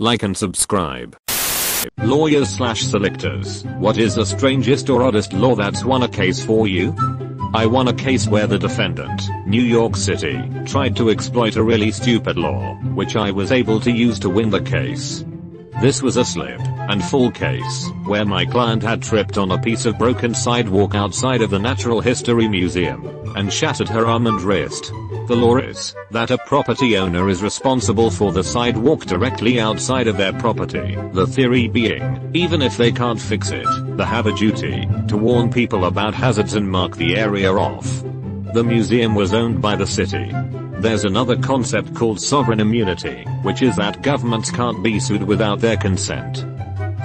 like and subscribe. Lawyers / Solictors. What is the strangest or oddest law that's won a case for you? I won a case where the defendant, New York City, tried to exploit a really stupid law, which I was able to use to win the case. This was a slip and fall case, where my client had tripped on a piece of broken sidewalk outside of the Natural History Museum, and shattered her arm and wrist. The law is that a property owner is responsible for the sidewalk directly outside of their property. The theory being, even if they can't fix it, they have a duty to warn people about hazards and mark the area off. The museum was owned by the city. There's another concept called sovereign immunity, which is that governments can't be sued without their consent.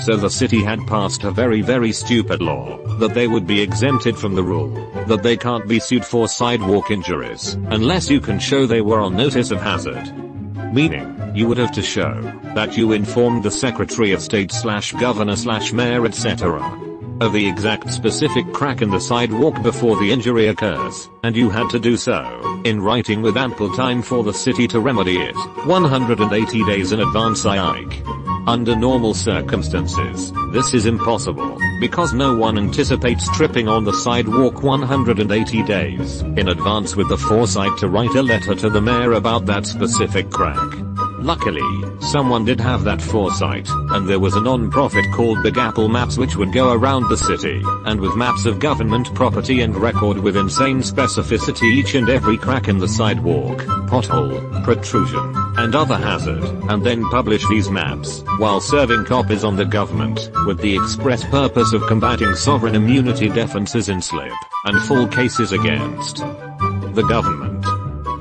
So the city had passed a very stupid law, that they would be exempted from the rule, that they can't be sued for sidewalk injuries, unless you can show they were on notice of hazard. Meaning, you would have to show that you informed the Secretary of State / Governor / Mayor etc. of the exact specific crack in the sidewalk before the injury occurs, and you had to do so in writing with ample time for the city to remedy it, 180 days in advance. Under normal circumstances, this is impossible, because no one anticipates tripping on the sidewalk 180 days in advance with the foresight to write a letter to the mayor about that specific crack. Luckily, someone did have that foresight, and there was a non-profit called Big Apple Maps which would go around the city, and with maps of government property and record with insane specificity each and every crack in the sidewalk, pothole, protrusion, and other hazard, and then publish these maps, while serving copies on the government, with the express purpose of combating sovereign immunity defenses in slip and fall cases against the government.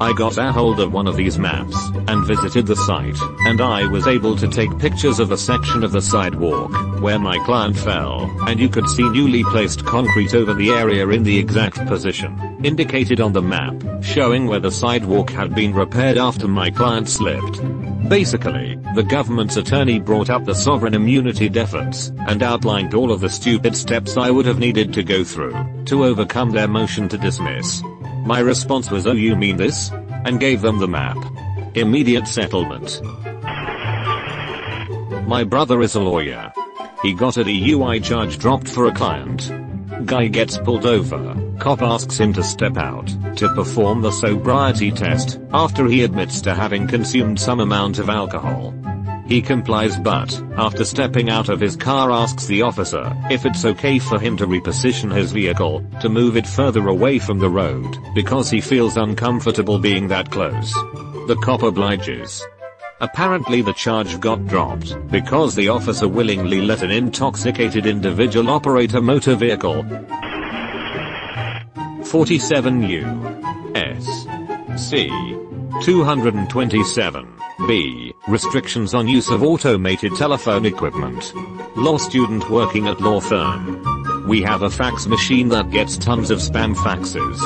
I got a hold of one of these maps, and visited the site, and I was able to take pictures of a section of the sidewalk, where my client fell, and you could see newly placed concrete over the area in the exact position indicated on the map, showing where the sidewalk had been repaired after my client slipped. Basically, the government's attorney brought up the sovereign immunity defense, and outlined all of the stupid steps I would have needed to go through to overcome their motion to dismiss. My response was, "Oh, you mean this?" and gave them the map. Immediate settlement. My brother is a lawyer. He got a DUI charge dropped for a client. Guy gets pulled over. Cop asks him to step out to perform the sobriety test after he admits to having consumed some amount of alcohol. He complies, but after stepping out of his car asks the officer if it's okay for him to reposition his vehicle to move it further away from the road because he feels uncomfortable being that close. The cop obliges. Apparently the charge got dropped because the officer willingly let an intoxicated individual operate a motor vehicle. 47 U.S. C. 227. B. Restrictions on use of automated telephone equipment. Law student working at law firm. We have a fax machine that gets tons of spam faxes.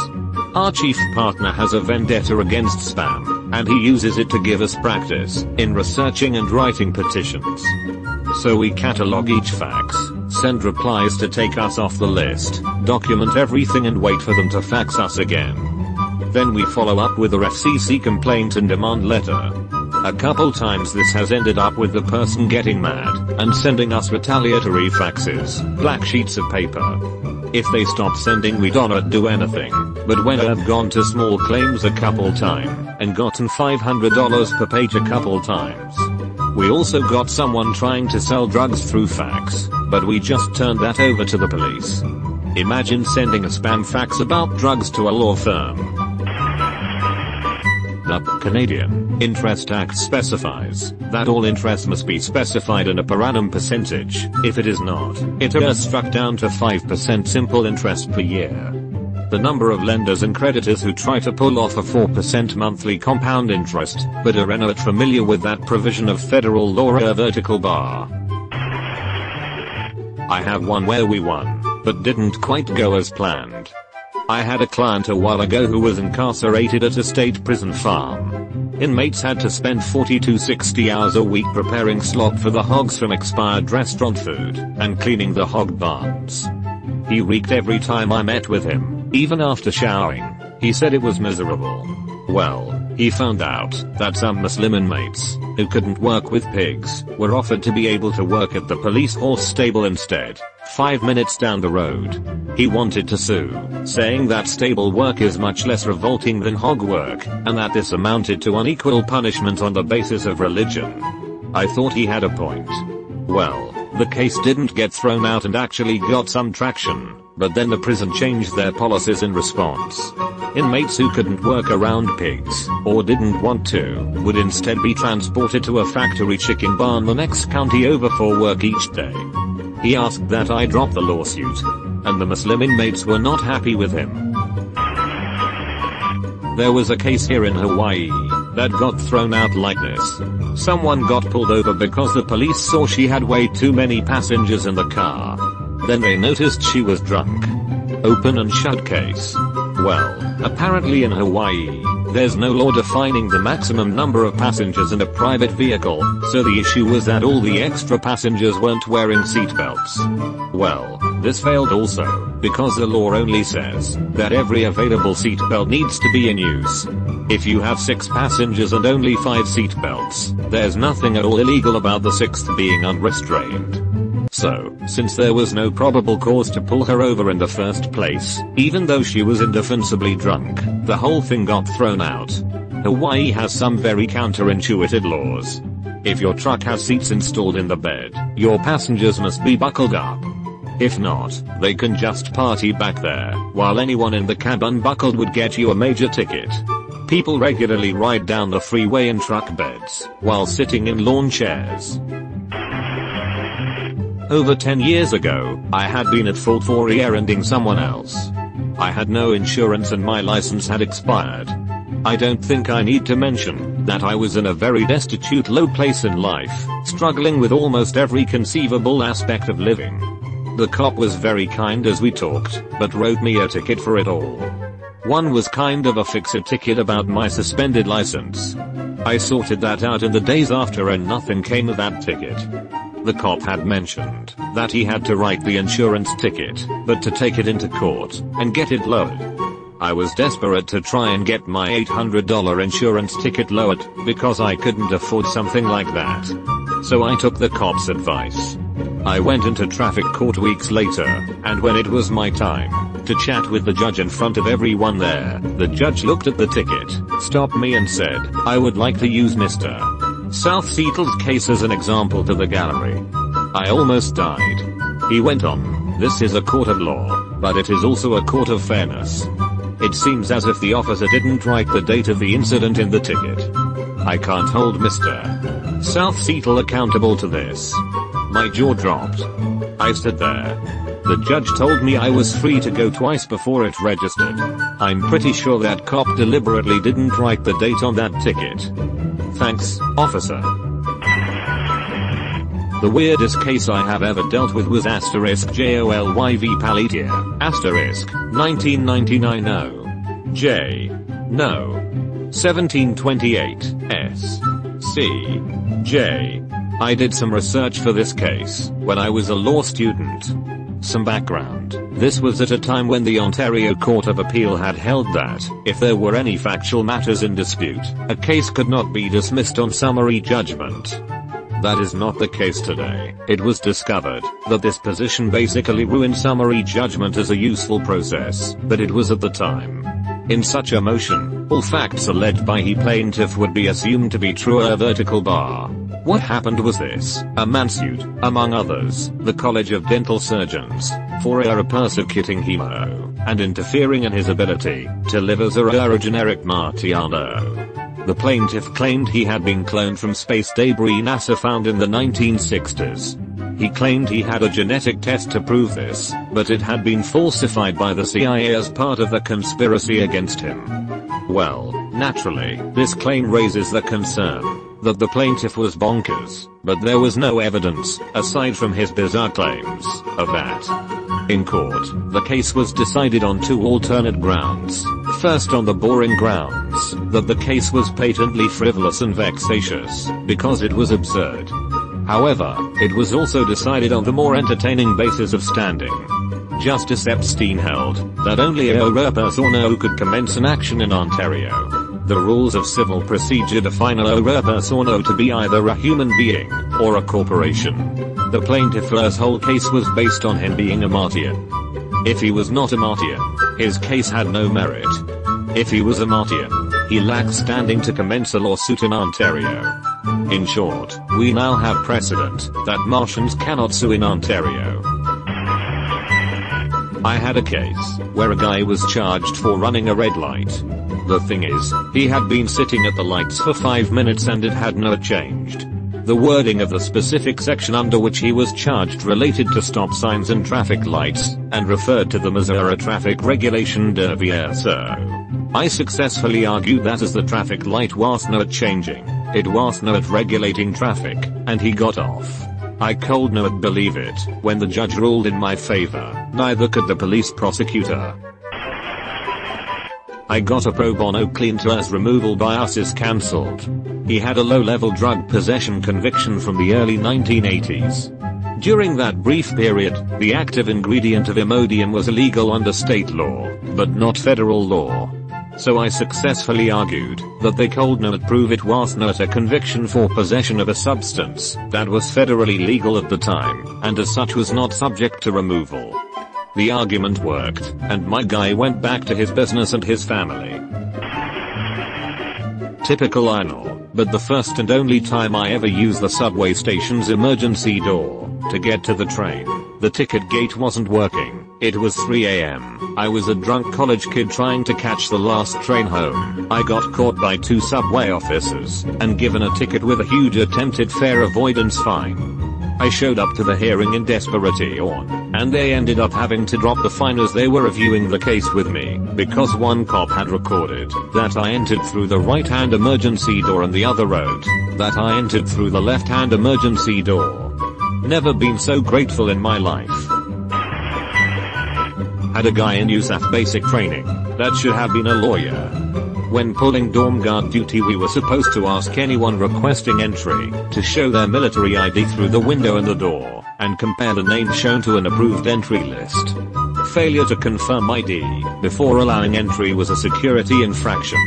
Our chief partner has a vendetta against spam, and he uses it to give us practice in researching and writing petitions. So we catalog each fax, send replies to take us off the list, document everything and wait for them to fax us again. Then we follow up with a FCC complaint and demand letter. A couple times this has ended up with the person getting mad and sending us retaliatory faxes, black sheets of paper. If they stop sending, we don't do anything, but when I've gone to small claims a couple times and gotten $500 per page a couple times. We also got someone trying to sell drugs through fax, but we just turned that over to the police. Imagine sending a spam fax about drugs to a law firm. The Canadian Interest Act specifies that all interest must be specified in a per annum percentage. If it is not, it is struck down to 5% simple interest per year. The number of lenders and creditors who try to pull off a 4% monthly compound interest, but are not familiar with that provision of federal law, a vertical bar. I have one where we won, but didn't quite go as planned. I had a client a while ago who was incarcerated at a state prison farm. Inmates had to spend 40 to 60 hours a week preparing slop for the hogs from expired restaurant food, and cleaning the hog barns. He reeked every time I met with him, even after showering. He said it was miserable. Well, He found out that some Muslim inmates who couldn't work with pigs were offered to be able to work at the police horse stable instead, 5 minutes down the road. He wanted to sue, saying that stable work is much less revolting than hog work, and that this amounted to unequal punishment on the basis of religion. I thought he had a point. Well, the case didn't get thrown out and actually got some traction, but then the prison changed their policies in response. Inmates who couldn't work around pigs, or didn't want to, would instead be transported to a factory chicken barn the next county over for work each day. He asked that I drop the lawsuit, and the Muslim inmates were not happy with him. There was a case here in Hawaii that got thrown out like this. Someone got pulled over because the police saw she had way too many passengers in the car. Then they noticed she was drunk. Open and shut case. Well, apparently in Hawaii, there's no law defining the maximum number of passengers in a private vehicle, so the issue was that all the extra passengers weren't wearing seatbelts. Well, this failed also, because the law only says that every available seatbelt needs to be in use. If you have 6 passengers and only 5 seatbelts, there's nothing at all illegal about the 6th being unrestrained. So, since there was no probable cause to pull her over in the first place, even though she was indefensibly drunk, the whole thing got thrown out. Hawaii has some very counterintuitive laws. If your truck has seats installed in the bed, your passengers must be buckled up. If not, they can just party back there, while anyone in the cab unbuckled would get you a major ticket. People regularly ride down the freeway in truck beds, while sitting in lawn chairs. Over 10 years ago, I had been at fault for rear-ending someone else. I had no insurance and my license had expired. I don't think I need to mention that I was in a very destitute low place in life, struggling with almost every conceivable aspect of living. The cop was very kind as we talked, but wrote me a ticket for it all. One was kind of a fix-it ticket about my suspended license. I sorted that out in the days after and nothing came of that ticket. The cop had mentioned that he had to write the insurance ticket, but to take it into court and get it lowered. I was desperate to try and get my $800 insurance ticket lowered, because I couldn't afford something like that. So I took the cop's advice. I went into traffic court weeks later, and when it was my time to chat with the judge in front of everyone there, the judge looked at the ticket, stopped me and said, "I would like to use Mr. South Seattle's case as an example to the gallery." I almost died. He went on, "This is a court of law, but it is also a court of fairness. It seems as if the officer didn't write the date of the incident in the ticket. I can't hold Mr. South Seattle accountable to this." My jaw dropped. I stood there. The judge told me I was free to go twice before it registered. I'm pretty sure that cop deliberately didn't write the date on that ticket. Thanks, officer. The weirdest case I have ever dealt with was *JOLYV Paletia, *1999 O. J. No. 1728, S. C. J. I did some research for this case when I was a law student. Some background. This was at a time when the Ontario Court of Appeal had held that, if there were any factual matters in dispute, a case could not be dismissed on summary judgment. That is not the case today. It was discovered that this position basically ruined summary judgment as a useful process, but it was at the time. In such a motion, all facts alleged by the plaintiff would be assumed to be true, a vertical bar. What happened was this: a man sued, among others, the College of Dental Surgeons, for persecuting him and interfering in his ability to live as a generic Martiano. The plaintiff claimed he had been cloned from space debris NASA found in the 1960s. He claimed he had a genetic test to prove this, but it had been falsified by the CIA as part of the conspiracy against him. Well, naturally, this claim raises the concern that the plaintiff was bonkers, but there was no evidence, aside from his bizarre claims, of that. In court, the case was decided on 2 alternate grounds. First, on the boring grounds that the case was patently frivolous and vexatious, because it was absurd. However, it was also decided on the more entertaining basis of standing. Justice Epstein held that only a persona could commence an action in Ontario. The rules of civil procedure define a persona to be either a human being or a corporation. The plaintiff's whole case was based on him being a martyr. If he was not a martyr, his case had no merit. If he was a martyr, he lacked standing to commence a lawsuit in Ontario. In short, we now have precedent that Martians cannot sue in Ontario. I had a case where a guy was charged for running a red light. The thing is, he had been sitting at the lights for 5 minutes and it had not changed. The wording of the specific section under which he was charged related to stop signs and traffic lights, and referred to them as a traffic regulation derrière. So I successfully argued that as the traffic light was not changing, it was not regulating traffic, and he got off. I could not believe it when the judge ruled in my favor, neither could the police prosecutor. I got a pro bono clean to as removal by us is cancelled. He had a low-level drug possession conviction from the early 1980s. During that brief period, the active ingredient of Imodium was illegal under state law, but not federal law. So I successfully argued that they could not prove it was not a conviction for possession of a substance that was federally legal at the time, and as such was not subject to removal. The argument worked, and my guy went back to his business and his family. Typical, I know, but the first and only time I ever used the subway station's emergency door to get to the train, the ticket gate wasn't working. It was 3 AM. I was a drunk college kid trying to catch the last train home. I got caught by 2 subway officers and given a ticket with a huge attempted fare avoidance fine. I showed up to the hearing in desperation, and they ended up having to drop the fine as they were reviewing the case with me, because one cop had recorded that I entered through the right-hand emergency door and the other wrote that I entered through the left-hand emergency door. Never been so grateful in my life. Had a guy in USAF basic training that should have been a lawyer. When pulling dorm guard duty, we were supposed to ask anyone requesting entry to show their military ID through the window in the door, and compare the name shown to an approved entry list. Failure to confirm ID before allowing entry was a security infraction.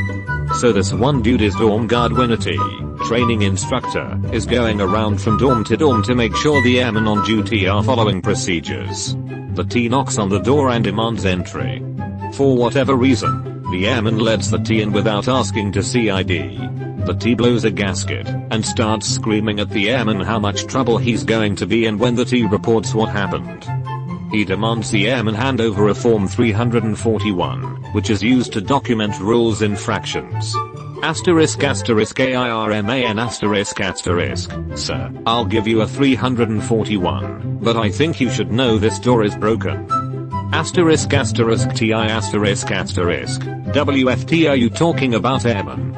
So this one dude is dorm guard Winity, training instructor, is going around from dorm to make sure the airmen on duty are following procedures. The T knocks on the door and demands entry. For whatever reason, the airman lets the T in without asking to see ID. The T blows a gasket and starts screaming at the airman how much trouble he's going to be in when the T reports what happened. He demands the airman hand over a form 341, which is used to document rules infractions. Asterisk asterisk AIRMAN asterisk asterisk. Sir, I'll give you a 341, but I think you should know this door is broken. Asterisk asterisk TI asterisk asterisk. WFT are you talking about, airman?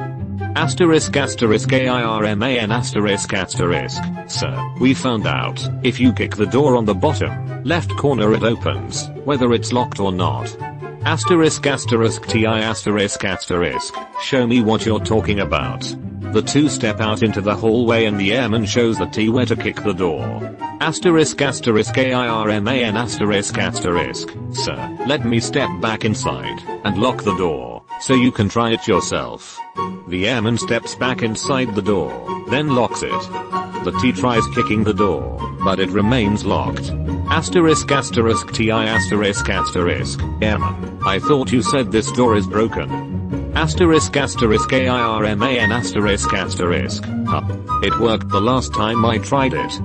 Asterisk asterisk AIRMAN asterisk asterisk. Sir, we found out if you kick the door on the bottom left corner it opens, whether it's locked or not. Asterisk asterisk TI asterisk asterisk. Show me what you're talking about. The two step out into the hallway and the airman shows the T where to kick the door. Asterisk asterisk AIRMAN asterisk asterisk. Sir, let me step back inside and lock the door so you can try it yourself. The airman steps back inside the door, then locks it. The T tries kicking the door, but it remains locked. Asterisk asterisk TI asterisk asterisk. Airman, I thought you said this door is broken. Asterisk asterisk AIRMAN asterisk asterisk. Huh. It worked the last time I tried it.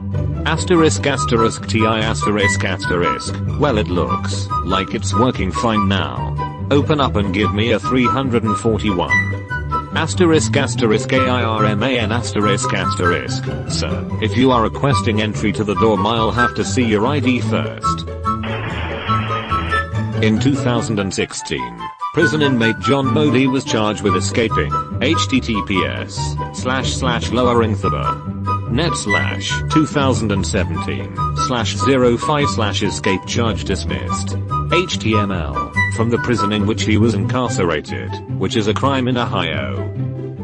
Asterisk asterisk TI asterisk asterisk. Well, it looks like it's working fine now. Open up and give me a 341. Asterisk asterisk AIRMAN asterisk asterisk. Sir, if you are requesting entry to the dorm, I'll have to see your ID first. In 2016, prison inmate John Modi was charged with escaping https://net/2017/05/escape charge dismissed HTML from the prison in which he was incarcerated, which is a crime in Ohio.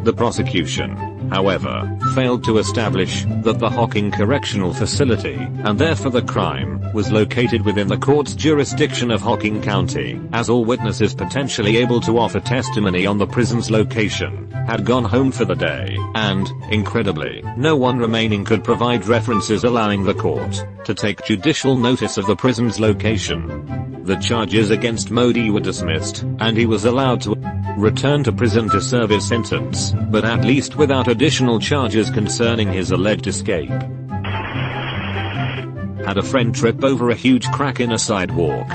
The prosecution however, failed to establish that the Hocking Correctional Facility, and therefore the crime, was located within the court's jurisdiction of Hocking County, as all witnesses potentially able to offer testimony on the prison's location had gone home for the day, and, incredibly, no one remaining could provide references allowing the court to take judicial notice of the prison's location. The charges against Modi were dismissed, and he was allowed to return to prison to serve his sentence, but at least without additional charges concerning his alleged escape. Had a friend trip over a huge crack in a sidewalk.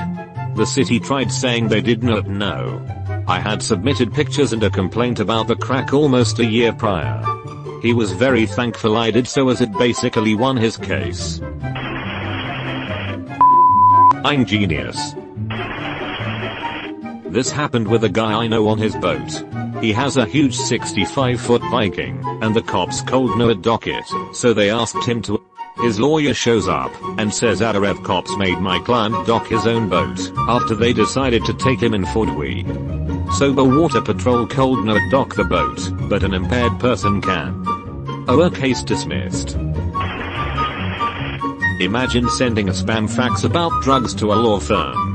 The city tried saying they did not know. I had submitted pictures and a complaint about the crack almost a year prior. He was very thankful I did so, as it basically won his case. I'm genius. This happened with a guy I know on his boat. He has a huge 65-foot Viking, and the cops called no docket, so they asked him to. His lawyer shows up and says AskReddit cops made my client dock his own boat after they decided to take him in for we. Sober water patrol cold no dock the boat, but an impaired person can. Oh, case dismissed. Imagine sending a spam fax about drugs to a law firm.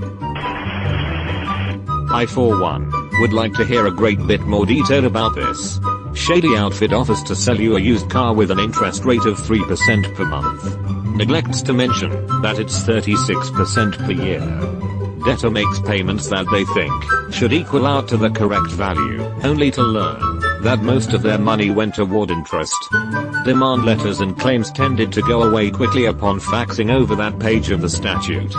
I for one, would like to hear a great bit more detail about this. Shady outfit offers to sell you a used car with an interest rate of 3% per month. Neglects to mention that it's 36% per year. Debtor makes payments that they think should equal out to the correct value, only to learn that most of their money went toward interest. Demand letters and claims tended to go away quickly upon faxing over that page of the statute.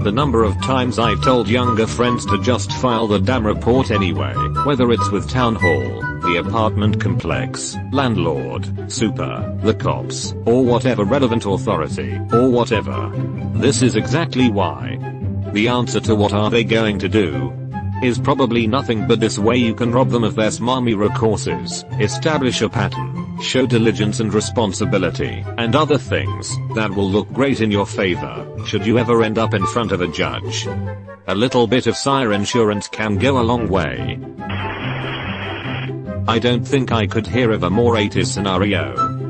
The number of times I've told younger friends to just file the damn report anyway, whether it's with town hall, the apartment complex, landlord, super, the cops, or whatever relevant authority, or whatever. This is exactly why. The answer to what are they going to do is probably nothing, but this way you can rob them of their smarmy recourses, establish a pattern, show diligence and responsibility, and other things that will look great in your favor should you ever end up in front of a judge. A little bit of sire insurance can go a long way. I don't think I could hear of a more 80s scenario.